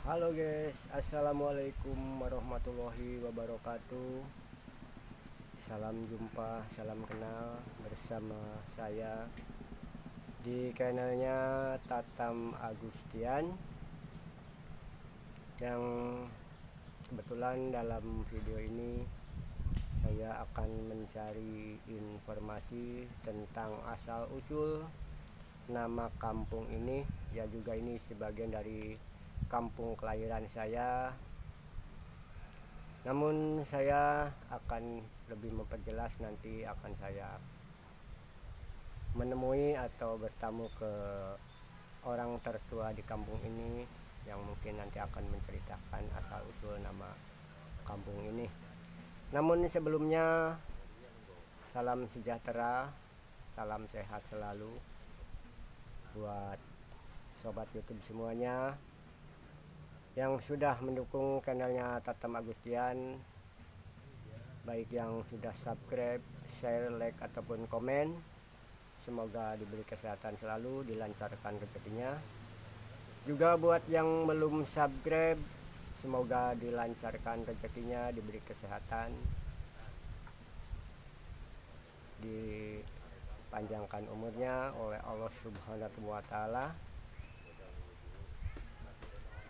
Halo guys, assalamualaikum warahmatullahi wabarakatuh. Salam jumpa, salam kenal bersama saya di channelnya Tatam Agustian, yang kebetulan dalam video ini saya akan mencari informasi tentang asal usul nama kampung ini, ya juga ini sebagian dari kampung kelahiran saya. Namun saya akan lebih memperjelas nanti akan saya menemui atau bertamu ke orang tertua di kampung ini yang mungkin nanti akan menceritakan asal usul nama kampung ini. Namun sebelumnya, salam sejahtera, salam sehat selalu buat sobat YouTube semuanya yang sudah mendukung channelnya Tatam Agustian, baik yang sudah subscribe, share, like ataupun komen. Semoga diberi kesehatan selalu, dilancarkan rezekinya. Juga buat yang belum subscribe, semoga dilancarkan rezekinya, diberi kesehatan, dipanjangkan umurnya oleh Allah Subhanahu wa Ta'ala.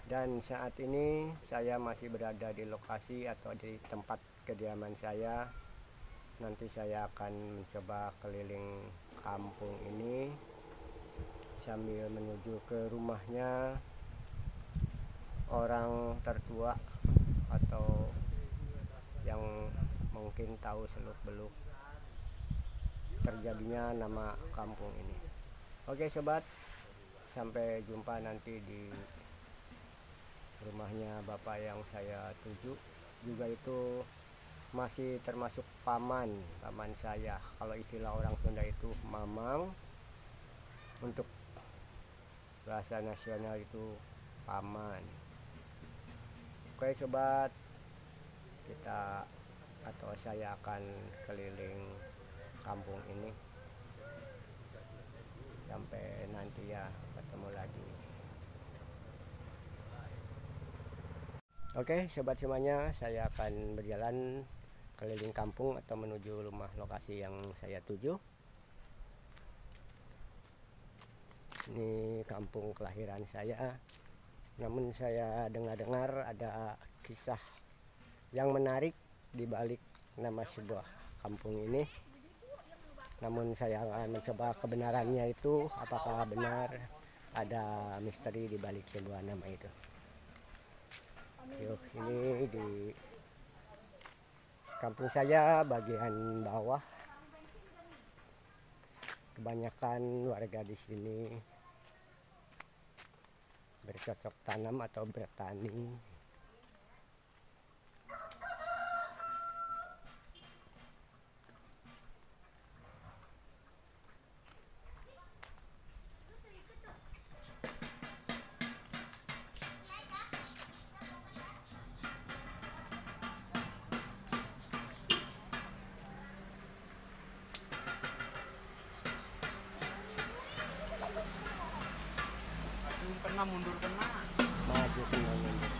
Dan saat ini saya masih berada di lokasi atau di tempat kediaman saya. Nanti saya akan mencoba keliling kampung ini sambil menuju ke rumahnya orang tertua atau yang mungkin tahu seluk-beluk terjadinya nama kampung ini. Oke sobat, sampai jumpa nanti di rumahnya bapak yang saya tuju. Juga itu masih termasuk paman saya. Kalau istilah orang Sunda itu mamang, untuk bahasa nasional itu paman. Oke sobat, kita atau saya akan keliling kampung ini sampai nanti ya ketemu lagi. Oke sobat semuanya, saya akan berjalan keliling kampung atau menuju rumah lokasi yang saya tuju. Ini kampung kelahiran saya. Namun saya dengar-dengar ada kisah yang menarik di balik nama sebuah kampung ini. Namun saya akan mencoba kebenarannya itu, apakah benar ada misteri di balik sebuah nama itu. Yuk, ini di kampung saya bagian bawah. Kebanyakan warga di sini bercocok tanam atau bertani. Kena mundur kena Maju kena mundur.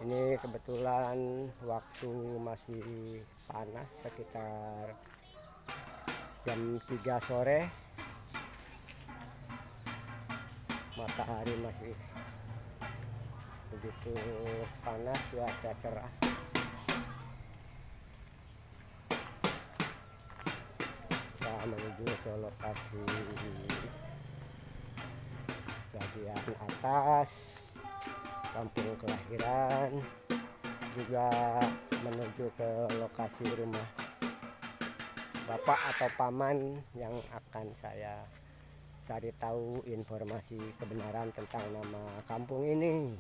Ini kebetulan waktu masih panas, sekitar jam 3 sore. Matahari masih begitu panas, cuaca cerah. Kita menuju ke lokasi bagian atas kampung kelahiran, juga menuju ke lokasi rumah bapak atau paman yang akan saya cari tahu informasi kebenaran tentang nama kampung ini.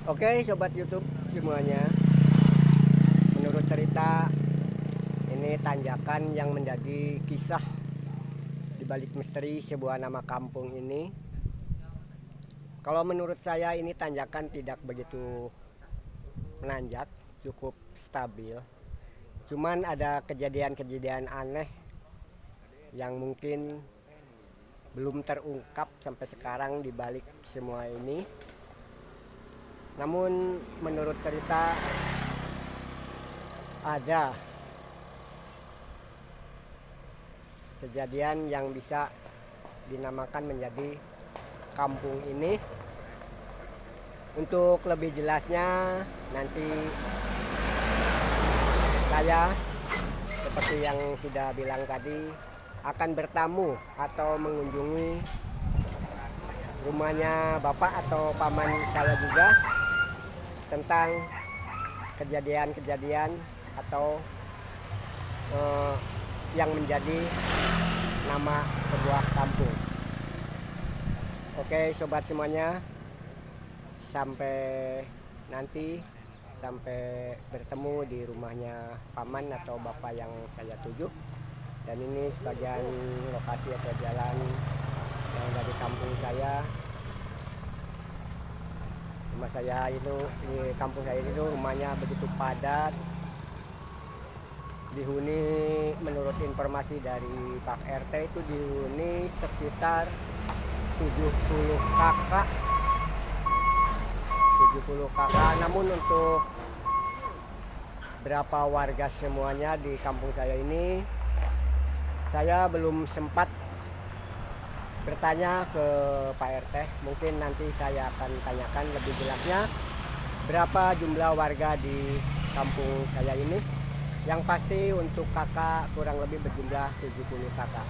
Oke sobat YouTube semuanya, menurut cerita ini tanjakan yang menjadi kisah di balik misteri sebuah nama kampung ini. Kalau menurut saya ini tanjakan tidak begitu menanjak, cukup stabil. Cuman ada kejadian-kejadian aneh yang mungkin belum terungkap sampai sekarang di balik semua ini. Namun menurut cerita ada kejadian yang bisa dinamakan menjadi kampung ini. Untuk lebih jelasnya nanti saya seperti yang sudah bilang tadi akan bertamu atau mengunjungi rumahnya bapak atau paman saya juga tentang kejadian-kejadian atau yang menjadi nama sebuah kampung. Oke sobat semuanya, sampai bertemu di rumahnya paman atau bapak yang saya tuju. Dan ini sebagian lokasi atau jalan yang dari kampung saya. Rumah saya itu, di kampung saya itu rumahnya begitu padat, dihuni menurut informasi dari Pak RT itu dihuni sekitar 70 kakak. Namun untuk berapa warga semuanya di kampung saya ini saya belum sempat bertanya ke Pak RT. Mungkin nanti saya akan tanyakan lebih jelasnya berapa jumlah warga di kampung saya ini. Yang pasti untuk kakak kurang lebih berjumlah 70 kakak.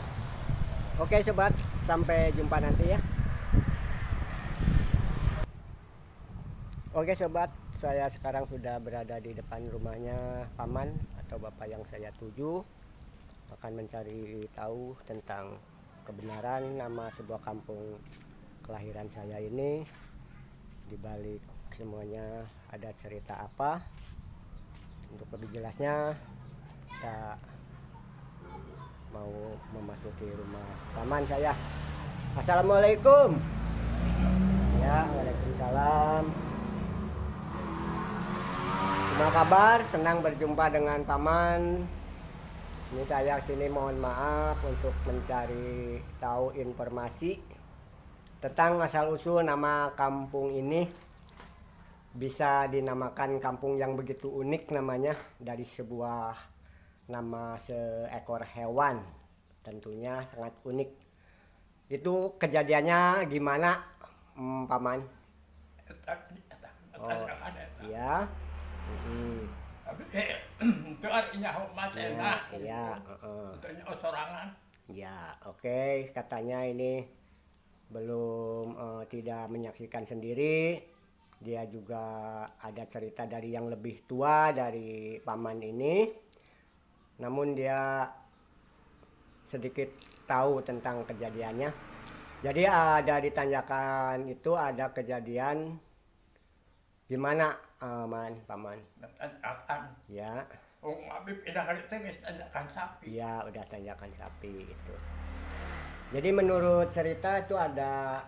Oke sobat, sampai jumpa nanti ya. Oke sobat, saya sekarang sudah berada di depan rumahnya paman atau bapak yang saya tuju, akan mencari tahu tentang kebenaran nama sebuah kampung kelahiran saya ini. Di balik semuanya ada cerita apa? Untuk lebih jelasnya kita mau memasuki rumah paman saya. Assalamualaikum. Ya, waalaikumsalam. Gimana kabar? Senang berjumpa dengan paman. Ini saya sini mohon maaf untuk mencari tahu informasi tentang asal usul nama kampung ini. Bisa dinamakan kampung yang begitu unik namanya, dari sebuah nama seekor hewan, tentunya sangat unik. Itu kejadiannya gimana, paman? Oh, iya. Itu artinya enak. Iya, Itu sorangan. ya, oke. Katanya ini belum tidak menyaksikan sendiri. Dia juga ada cerita dari yang lebih tua dari paman ini. Namun dia sedikit tahu tentang kejadiannya. Jadi ada di tanjakan itu ada kejadian gimana, paman? Tanjakan. Ya. Habib pindah kali itu guys, tanjakan sapi. Ya, udah tanjakan sapi itu. Jadi menurut cerita itu ada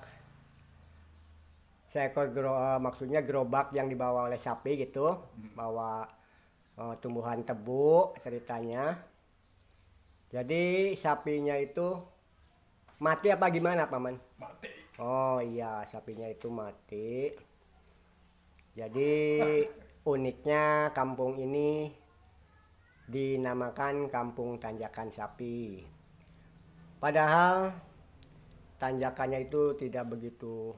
seekor maksudnya gerobak yang dibawa oleh sapi gitu, bawa tumbuhan tebu ceritanya. Jadi sapinya itu mati apa gimana, paman? Mati. Oh iya, sapinya itu mati. Jadi uniknya kampung ini dinamakan Kampung Tanjakan Sapi. Padahal tanjakannya itu tidak begitu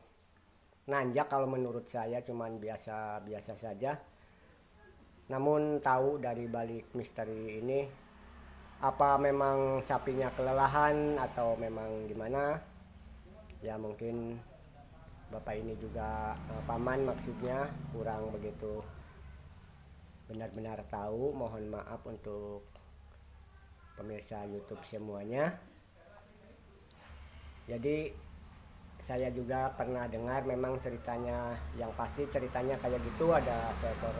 nanjak kalau menurut saya, cuman biasa-biasa saja. Namun tahu dari balik misteri ini, apa memang sapinya kelelahan atau memang gimana? Ya mungkin bapak ini juga paman maksudnya kurang begitu benar-benar tahu. Mohon maaf untuk pemirsa YouTube semuanya. Jadi saya juga pernah dengar memang ceritanya, yang pasti ceritanya kayak gitu, ada seekor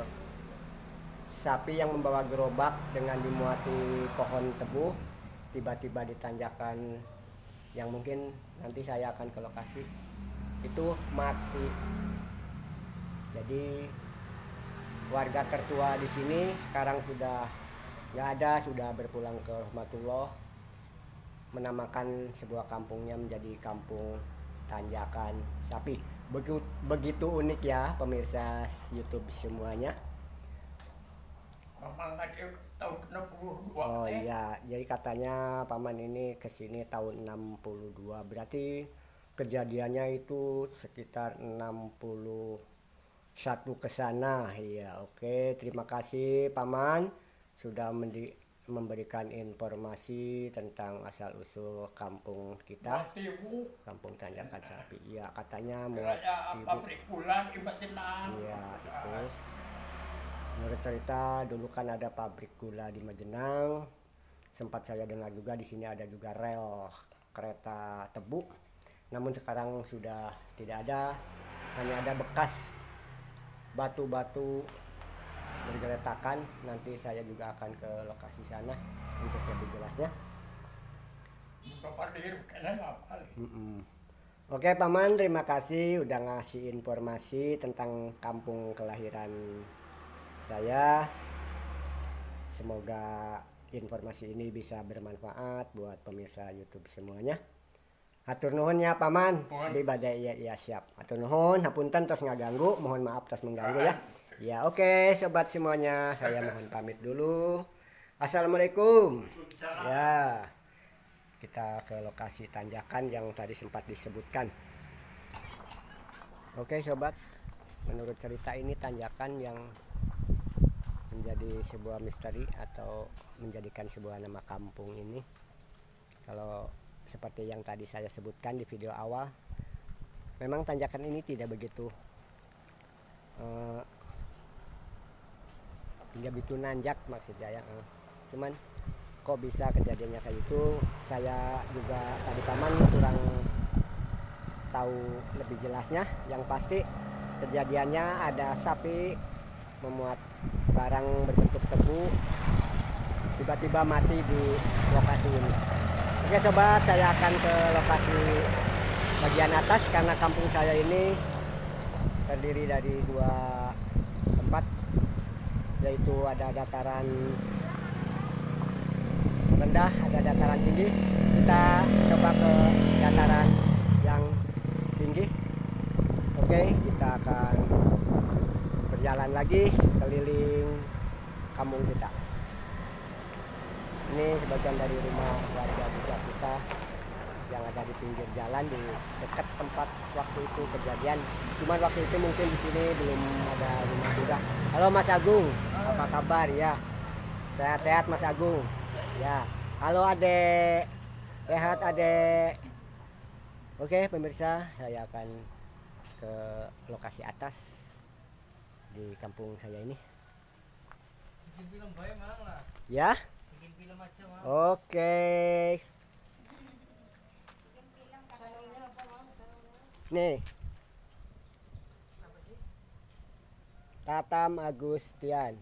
sapi yang membawa gerobak dengan dimuati pohon tebu, tiba-tiba di tanjakan yang mungkin nanti saya akan ke lokasi itu mati. Jadi warga tertua di sini sekarang sudah nggak ada, sudah berpulang ke rahmatullah, menamakan sebuah kampungnya menjadi Kampung Tanjakan Sapi. Begitu unik ya pemirsa YouTube semuanya. Memang ada tahun 62 Oh teh. iya, jadi katanya paman ini kesini tahun 62, berarti kejadiannya itu sekitar 61 ke sana. Iya, oke, terima kasih paman sudah memberikan informasi tentang asal usul kampung kita, Buat ibu, Kampung Tanjakan Sapi. Iya, katanya muat kayak ibu. pabrik gula di Majenang. Iya, itu. Menurut cerita dulu kan ada pabrik gula di Majenang. Sempat saya dengar juga di sini ada juga rel kereta tebu. Namun sekarang sudah tidak ada. Hanya ada bekas batu-batu bergeretakan. Nanti saya juga akan ke lokasi sana untuk lebih jelasnya. Bapak dir kayaknya nggak balik. Oke paman, terima kasih udah ngasih informasi tentang kampung kelahiran saya. Semoga informasi ini bisa bermanfaat buat pemirsa YouTube semuanya. Hatur nuhun ya paman. Di badai ya siap. Hatur nuhun, hapunten tos ngaganggu, mohon maaf tos mengganggu ya. Ya oke sobat semuanya, saya mohon pamit dulu. Assalamualaikum. Ya, kita ke lokasi tanjakan yang tadi sempat disebutkan. Oke sobat, menurut cerita ini tanjakan yang menjadi sebuah misteri atau menjadikan sebuah nama kampung ini. Kalau seperti yang tadi saya sebutkan di video awal, memang tanjakan ini tidak begitu nanjak maksudnya ya. Cuman kok bisa kejadiannya kayak itu, saya juga tadi paman kurang tahu lebih jelasnya. Yang pasti kejadiannya ada sapi memuat barang berbentuk tebu tiba-tiba mati di lokasi ini. Oke sobat, saya akan ke lokasi bagian atas karena kampung saya ini terdiri dari dua tempat, yaitu ada dataran rendah, ada dataran tinggi. Kita coba ke dataran yang tinggi. Oke, kita akan berjalan lagi keliling kampung kita. Ini sebagian dari rumah warga juga kita yang ada di pinggir jalan di dekat tempat waktu itu kejadian. Cuman waktu itu mungkin di sini belum ada rumah juga. Halo Mas Agung, apa kabar ya? Sehat-sehat Mas Agung. Ya. Halo Adek. Sehat Adek. Oke pemirsa, saya akan ke lokasi atas di kampung saya ini. Bikin film bae mang lah. Ya. Bikin film aja mang. Oke. Nih. Tatam Agustian.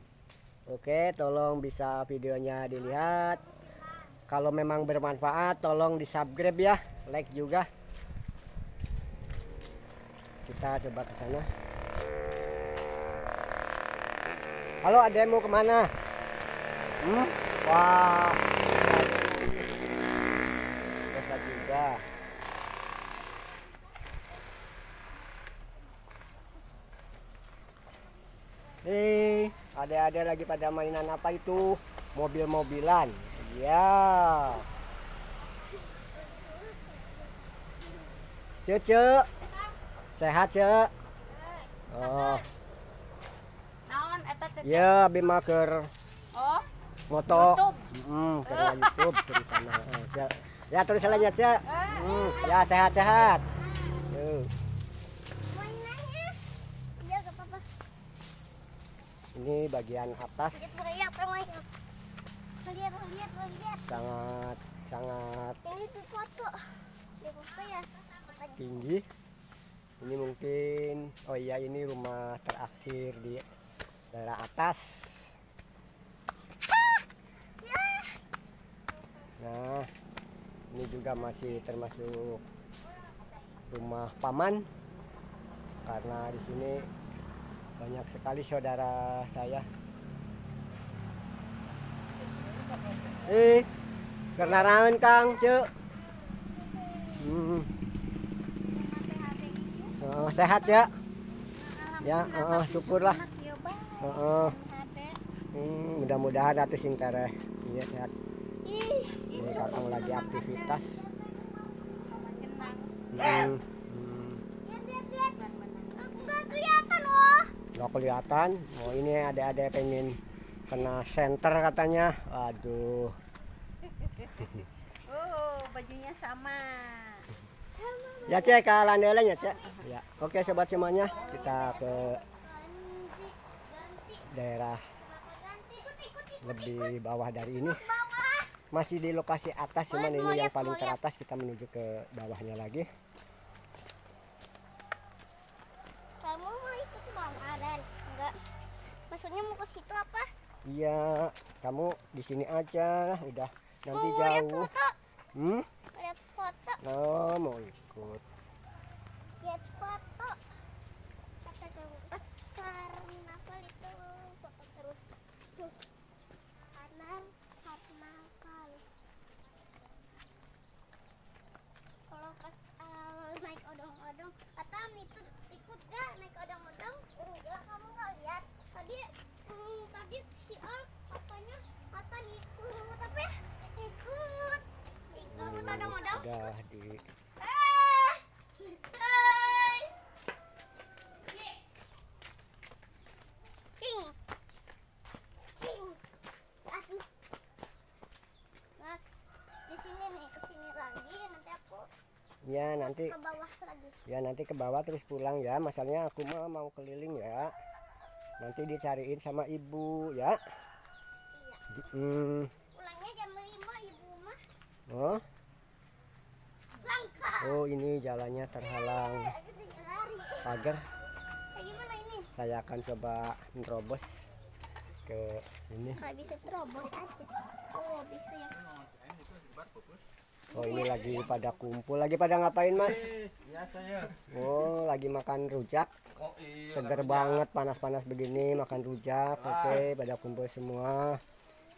Oke, tolong bisa videonya dilihat. Kalau memang bermanfaat, tolong di-subscribe ya, like juga. Kita coba ke sana. Halo, ada mau kemana? Wah, bisa juga. Ada lagi pada mainan apa itu? Mobil-mobilan. Ya. Cece. Sehat, Ce? Oh. Naon eta cece? Ya, abi mah keur Oh, moto. YouTube. Keur YouTube ceritana. Ya, terus aja, Ce. Ya, sehat-sehat. Iya gak apa-apa. Ini bagian atas Lihat. sangat Ini di foto. Di foto ya. tinggi. Ini mungkin, oh iya, ini rumah terakhir di daerah atas. Nah, ini juga masih termasuk rumah paman, karena di sini banyak sekali saudara saya. Kendaraan Kang Cek. Sehat ya? Ya, syukurlah. Mudah-mudahan atuh sing tereh. Iya sehat. Ini Kakang lagi aktivitas. Nggak kelihatan loh. Nggak kelihatan. Oh ini ada pengen kena senter katanya. Waduh. Oh, bajunya sama. Ya cek ke landelanya cek. Ya, oke sobat semuanya, kita ke daerah lebih bawah dari ini. Masih di lokasi atas, cuman ini yang paling teratas, kita menuju ke bawahnya lagi. Kamu mau ikut Bang Aden? Enggak. Maksudnya mau ke situ apa? Iya, kamu di sini aja, udah nanti Lihat jauh. foto. Lihat foto. Oh, mau ikut. Lihat foto. Kata kamu karena apa itu foto terus. Karena kalau pas naik odong-odong, kata itu ikut gak naik odong-odong? Enggak, kamu nggak lihat. Tadi si Al katanya ikut, tapi ikut odong-odong. Udah di Aduh. Mas, di sini nih, ke sini lagi nanti aku ya nanti ke bawah lagi. ya nanti ke bawah terus pulang ya. Masalahnya aku mau keliling ya. Nanti dicariin sama ibu ya. Iya. Pulangnya jam 5 ibu mah. Oh. Langka. Oh, ini jalannya terhalang pagar. Gimana ini? Saya akan coba menerobos ke ini. Nggak bisa terobos aja. Oh, bisa ya. Oh, ini lagi pada kumpul. Lagi pada ngapain, Mas? Biasanya. Oh, lagi makan rujak. Oh iya. Seger banget, panas-panas begini makan rujak. Oke, pada kumpul semua.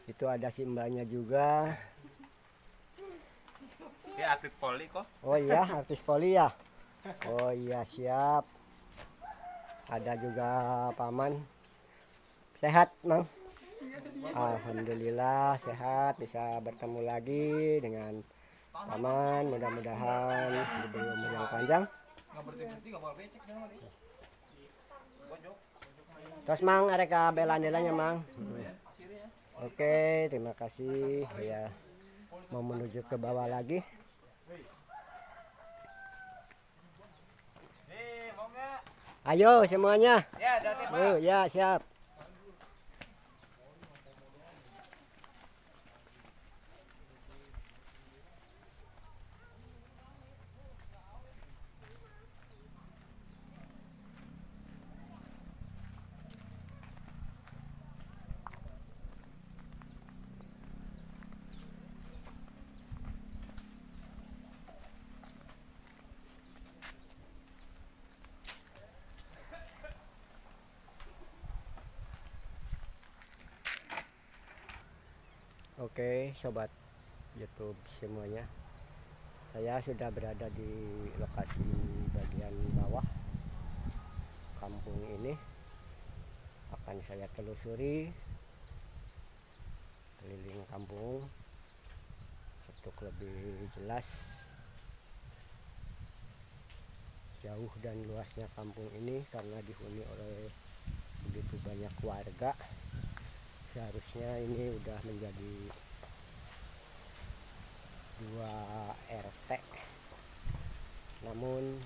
Itu ada si mbaknya juga. Dia atlet voli kok. Oh iya, artis voli ya. Oh iya, siap. Ada juga paman. Sehat, Mang? Alhamdulillah sehat, bisa bertemu lagi dengan paman. Mudah-mudahan diberi umur yang panjang. Terus Mang, areka belandelanya Mang. Oke, terima kasih. Ya, mau menuju ke bawah lagi. Mau nggak? Ayo semuanya. Ya, hati-hati, Pak. Oh ya, siap. Oke, sobat YouTube semuanya. Saya sudah berada di lokasi bagian bawah kampung ini. Akan saya telusuri keliling kampung untuk lebih jelas jauh dan luasnya kampung ini, karena dihuni oleh begitu banyak warga. Seharusnya ini udah menjadi 2 RT, namun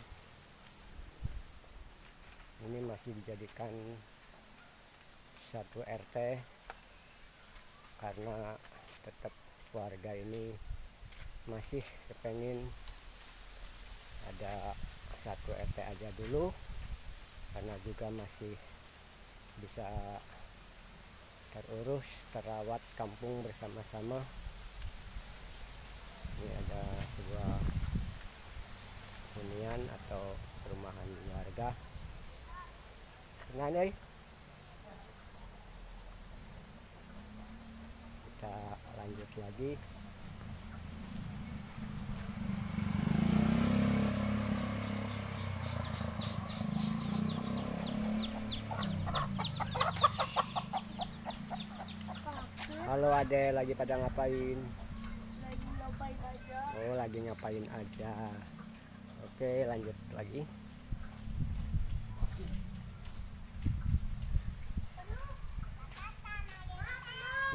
ini masih dijadikan 1 RT karena tetap warga ini masih kepengen ada satu RT aja dulu, karena juga masih bisa terurus, terawat kampung bersama-sama. Ini ada sebuah hunian atau perumahan warga. Nah, nih kita lanjut lagi. Halo Ade, lagi pada ngapain? Lagi ngapain aja? Oh, lagi ngapain aja. Oke, lanjut lagi.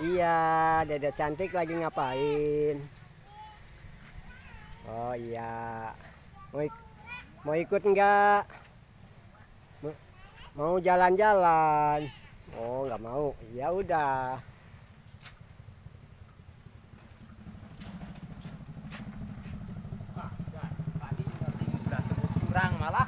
Iya, Dede cantik lagi ngapain? Oh iya, mau ikut enggak? Mau jalan-jalan? Oh, nggak mau. Ya udah. Tadi udah kurang malah.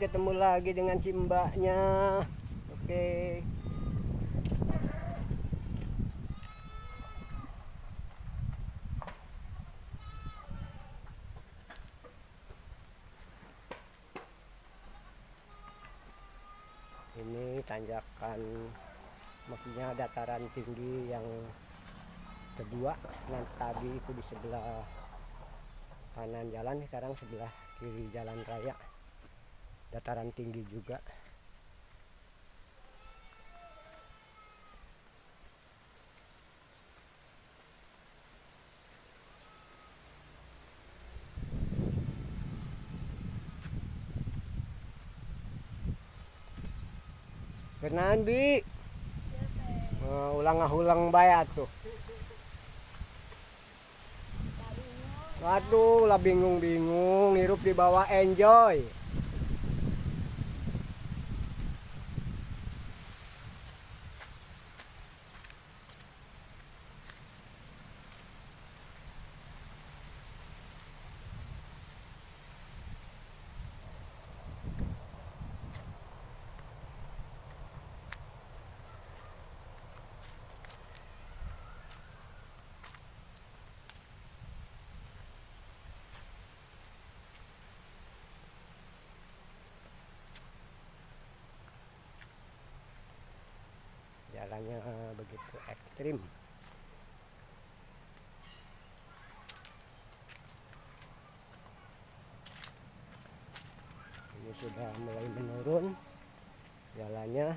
Ketemu lagi dengan si mbaknya. Oke. Ini tanjakan, maksudnya dataran tinggi yang kedua. Nah, tadi itu di sebelah kanan jalan, sekarang sebelah kiri jalan raya. Dataran tinggi juga. Kenaan Bi? Ulang bayar tuh. Waduh, lah bingung-bingung, hirup di bawah enjoy. Jalannya begitu ekstrim. Ini sudah mulai menurun jalannya.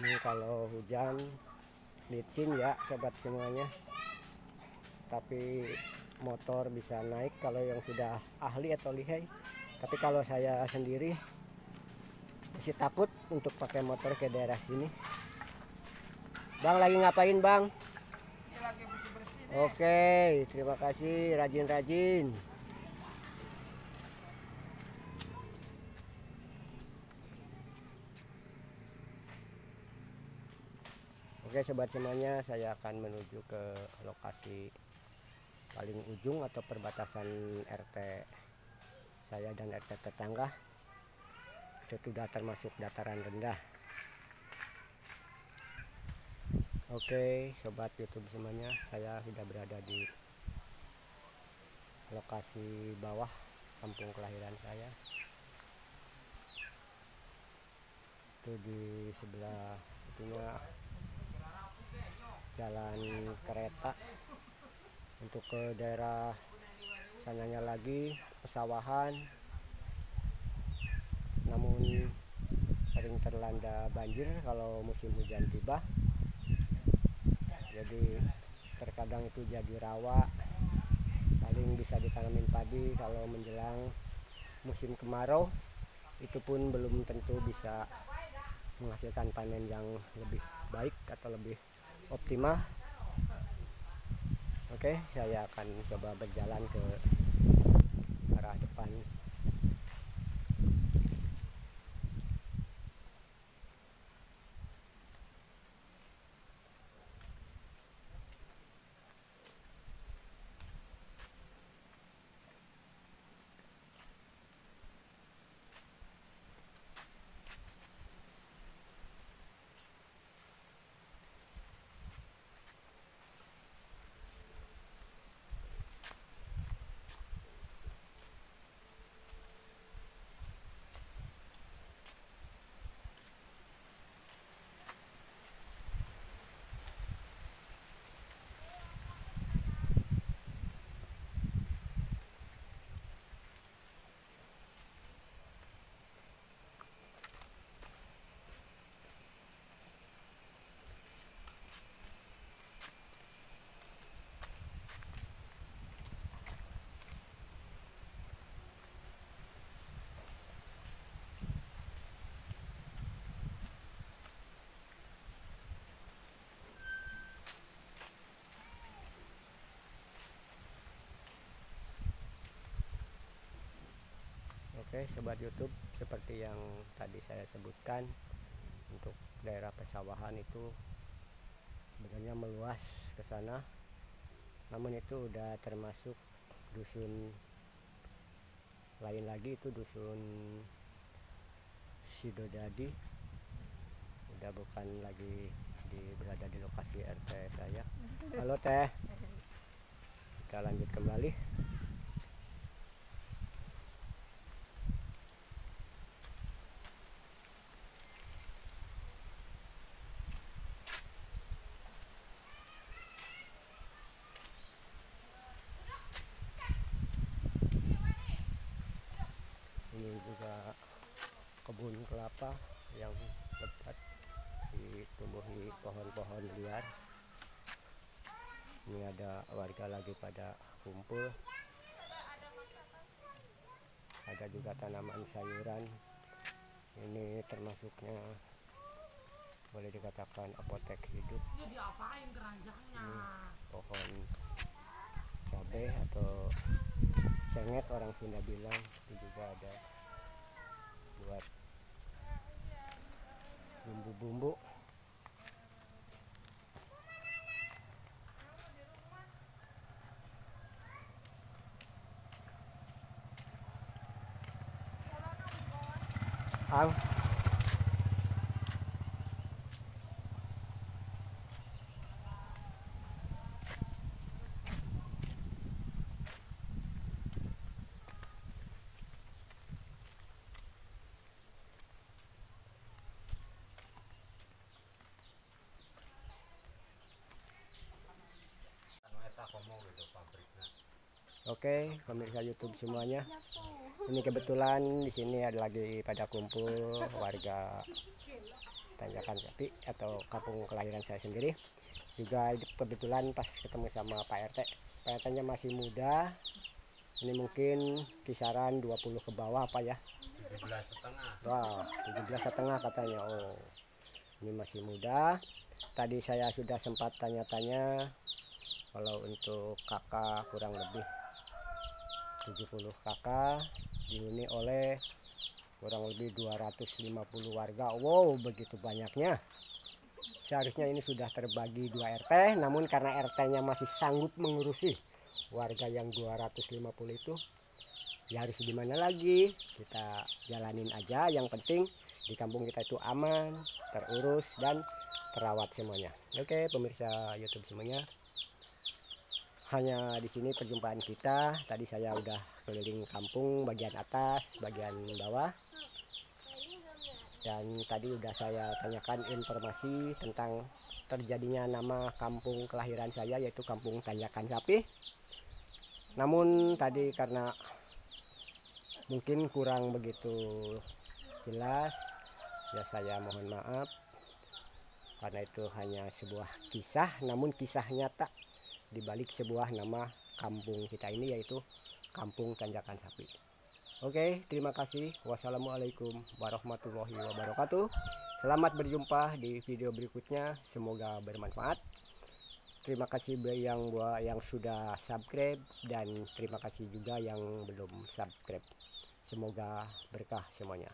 Ini kalau hujan licin ya sobat semuanya, tapi motor bisa naik kalau yang sudah ahli atau lihai. Tapi kalau saya sendiri masih takut untuk pakai motor ke daerah sini. Bang lagi ngapain bang? Ini lagi bersih-bersih. Oke, terima kasih, rajin-rajin. Oke sobat semuanya, saya akan menuju ke lokasi paling ujung atau perbatasan RT saya dan RT tetangga. Itu sudah termasuk dataran rendah. Oke sobat YouTube semuanya, saya sudah berada di lokasi bawah kampung kelahiran saya. Itu di sebelah itunya jalan kereta. Untuk ke daerah sananya lagi pesawahan, namun sering terlanda banjir kalau musim hujan tiba. Jadi terkadang itu jadi rawa, paling bisa ditanamin padi kalau menjelang musim kemarau. Itu pun belum tentu bisa menghasilkan panen yang lebih baik atau lebih optimal. Oke, saya akan coba berjalan ke arah depan. Oke sobat YouTube, seperti yang tadi saya sebutkan, untuk daerah pesawahan itu sebenarnya meluas ke sana, namun itu udah termasuk dusun lain lagi, itu dusun Sidodadi. Udah bukan lagi berada di lokasi RT saya. Halo teh, kita lanjut kembali. Ini juga kebun kelapa yang lebat ditumbuhi pohon-pohon liar. Ini ada warga lagi pada kumpul. Ada juga tanaman sayuran. Ini termasuknya boleh dikatakan apotek hidup. Ini diapain keranjangnya? Pohon cabai atau cengek orang Sunda bilang. Itu juga ada buat bumbu-bumbu. Oke, pemirsa YouTube semuanya. Ini kebetulan di sini ada lagi pada kumpul warga Tanjakan Sapi atau kampung kelahiran saya sendiri. Juga kebetulan pas ketemu sama Pak RT. Pak RT-nya masih muda. Ini mungkin kisaran 20 ke bawah apa ya? 17,5. Wah, 17,5 katanya. Oh, ini masih muda. Tadi saya sudah sempat tanya-tanya kalau untuk kakak kurang lebih 70 kakak dihuni oleh kurang lebih 250 warga. Wow, begitu banyaknya. Seharusnya ini sudah terbagi 2 RT, namun karena RT-nya masih sanggup mengurusi warga yang 250 itu, ya harus gimana lagi, kita jalanin aja. Yang penting di kampung kita itu aman, terurus dan terawat semuanya. Oke, pemirsa YouTube semuanya, hanya di sini perjumpaan kita. Tadi saya udah keliling kampung bagian atas, bagian bawah, dan tadi udah saya tanyakan informasi tentang terjadinya nama kampung kelahiran saya, yaitu Kampung Tanjakan Sapi. Namun tadi karena mungkin kurang begitu jelas, ya saya mohon maaf, karena itu hanya sebuah kisah, namun kisah nyata dibalik sebuah nama kampung kita ini, yaitu Kampung Tanjakan Sapi. Oke, terima kasih. Wassalamualaikum warahmatullahi wabarakatuh. Selamat berjumpa di video berikutnya, semoga bermanfaat. Terima kasih yang sudah subscribe, dan terima kasih juga yang belum subscribe. Semoga berkah semuanya.